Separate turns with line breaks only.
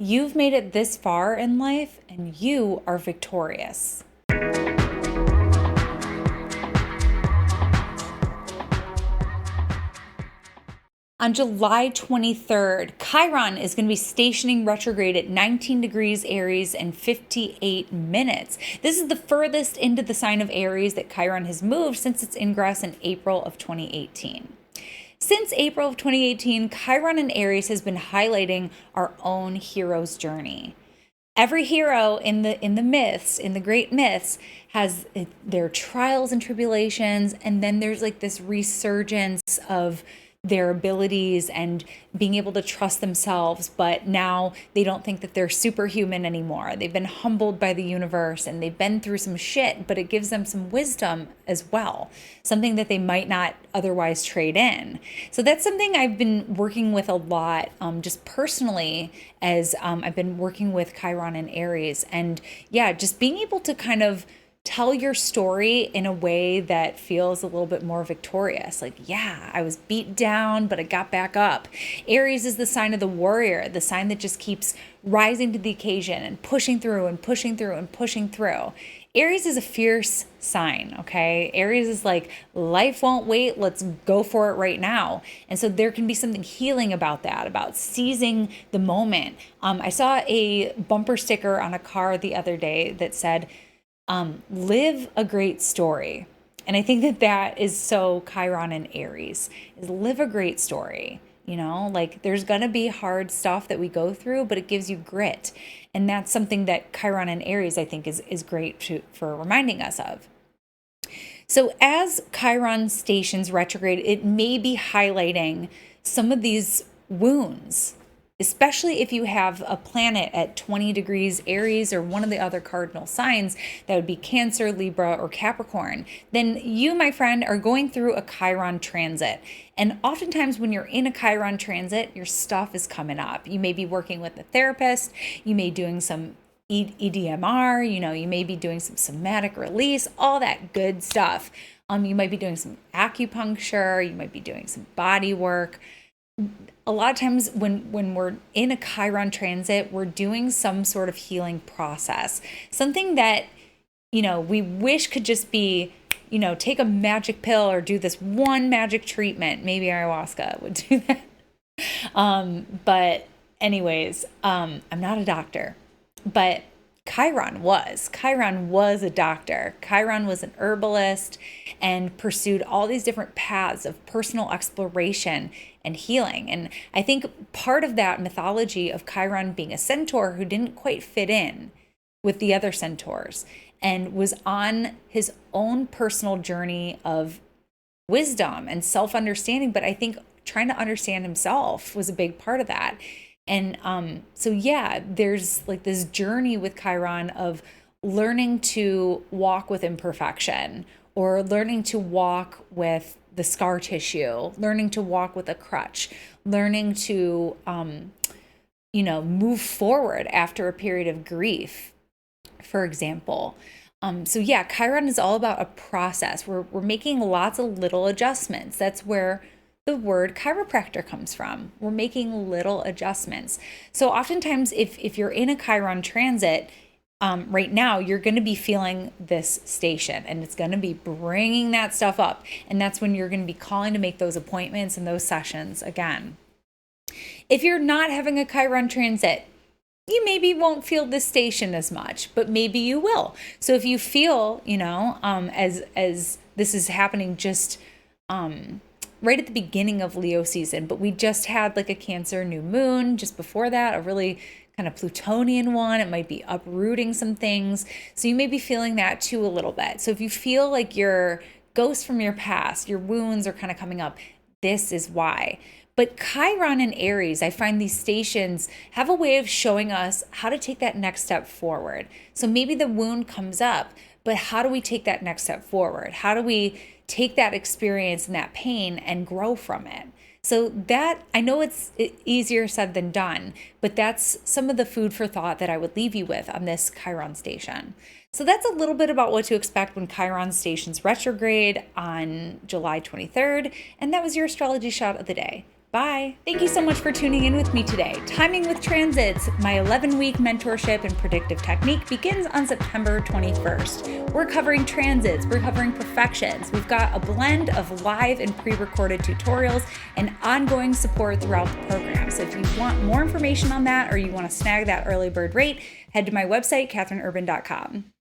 You've made it this far in life and you are victorious. On July 23rd, Chiron is going to be stationing retrograde at 19 degrees Aries and 58 minutes. This is the furthest into the sign of Aries that Chiron has moved since its ingress in April of 2018. Since April of 2018, Chiron in Aries has been highlighting our own hero's journey. Every hero in the myths, in the great myths, has their trials and tribulations, and then there's like this resurgence of their abilities and being able to trust themselves, but now they don't think that they're superhuman anymore. They've been humbled by the universe and they've been through some shit, but it gives them some wisdom as well, something that they might not otherwise trade in. So that's something I've been working with a lot, just personally, as I've been working with Chiron and Aries. And yeah, just being able to kind of tell your story in a way that feels a little bit more victorious. Like, yeah, I was beat down, but I got back up. Aries is the sign of the warrior, the sign that just keeps rising to the occasion and pushing through and pushing through and pushing through. Aries is a fierce sign, okay? Aries is like, life won't wait, let's go for it right now. And so there can be something healing about that, about seizing the moment. I saw a bumper sticker on a car the other day that said, live a great story. And I think that that is so Chiron and Aries, is live a great story. You know, like there's going to be hard stuff that we go through, but it gives you grit. And that's something that Chiron and Aries, I think, is great for reminding us of. So as Chiron stations retrograde, it may be highlighting some of these wounds, especially if you have a planet at 20 degrees Aries or one of the other cardinal signs, that would be Cancer, Libra, or Capricorn. Then you, my friend, are going through a Chiron transit. And oftentimes when you're in a Chiron transit, your stuff is coming up. You may be working with a therapist, you may be doing some EDMR, you may be doing some somatic release, all that good stuff. You might be doing some acupuncture, you might be doing some body work. A lot of times when we're in a Chiron transit, we're doing some sort of healing process, something that, we wish could just be, take a magic pill or do this one magic treatment. Maybe ayahuasca would do that. But anyways, I'm not a doctor, but Chiron was a doctor. Chiron was an herbalist and pursued all these different paths of personal exploration and healing. And I think part of that mythology of Chiron being a centaur who didn't quite fit in with the other centaurs and was on his own personal journey of wisdom and self-understanding, but I think trying to understand himself was a big part of that. And so yeah, there's like this journey with Chiron of learning to walk with imperfection, or learning to walk with the scar tissue, learning to walk with a crutch, learning to, move forward after a period of grief, for example. So yeah, Chiron is all about a process. We're making lots of little adjustments. That's where the word chiropractor comes from. We're making little adjustments. So oftentimes if you're in a Chiron transit, right now, you're going to be feeling this station and it's going to be bringing that stuff up. And that's when you're going to be calling to make those appointments and those sessions again. If you're not having a Chiron transit, you maybe won't feel this station as much, but maybe you will. So if you feel, as this is happening just, right at the beginning of Leo season, but we just had like a Cancer new moon just before that, a really kind of Plutonian one. It might be uprooting some things. So you may be feeling that too a little bit. So if you feel like your ghosts from your past, your wounds are kind of coming up, this is why. But Chiron and Aries, I find these stations have a way of showing us how to take that next step forward. So maybe the wound comes up, but how do we take that next step forward? How do we take that experience and that pain and grow from it? So that, I know it's easier said than done, but that's some of the food for thought that I would leave you with on this Chiron station. So that's a little bit about what to expect when Chiron stations retrograde on July 23rd. And that was your astrology shot of the day. Bye. Thank you so much for tuning in with me today. Timing with Transits, my 11-week mentorship in predictive technique begins on September 21st. We're covering transits, we're covering perfections. We've got a blend of live and pre-recorded tutorials and ongoing support throughout the program. So if you want more information on that or you want to snag that early bird rate, head to my website, katherineurban.com.